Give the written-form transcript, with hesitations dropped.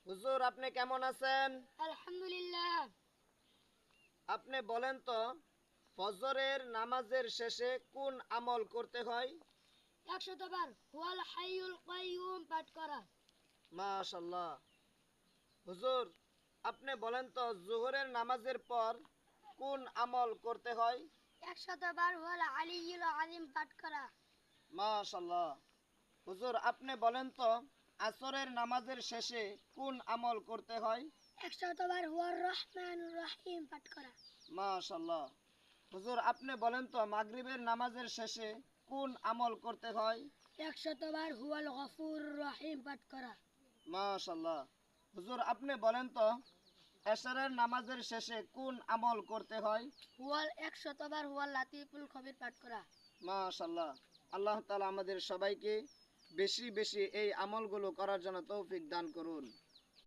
হুজুর আপনি কেমন আছেন? আলহামদুলিল্লাহ। আপনি বলেন তো, ফজরের নামাজের শেষে কোন আমল করতে হয়? 100 বার হুয়াল হাইয়ুল কাইয়ুম পাঠ করা। মাশাআল্লাহ। হুজুর আপনি বলেন তো, জোহরের নামাজের পর কোন আমল করতে হয়? 100 বার হুয়াল আলিয়্যুল আযীম পাঠ করা। মাশাআল্লাহ। হুজুর আপনি বলেন তো, আসরের নামাজের শেষে কোন আমল করতে হয়? 100 বার হুয়ার রহমানুর রহিম পাঠ করা। মাশাআল্লাহ। হুজুর আপনি বলেন তো, মাগরিবের নামাজের শেষে কোন আমল করতে হয়? 100 বার হুয়াল গফুর রহিম পাঠ করা। মাশাআল্লাহ। হুজুর আপনি বলেন তো, এশারের নামাজের শেষে কোন আমল করতে হয়? হুয়াল 100 বার হুয়াল লাতিফুল খবির পাঠ করা। মাশাআল্লাহ। আল্লাহ তাআলা আমাদের সবাইকে বেশি বেশি এই আমলগুলো করার জন্য তৌফিক দান করুন।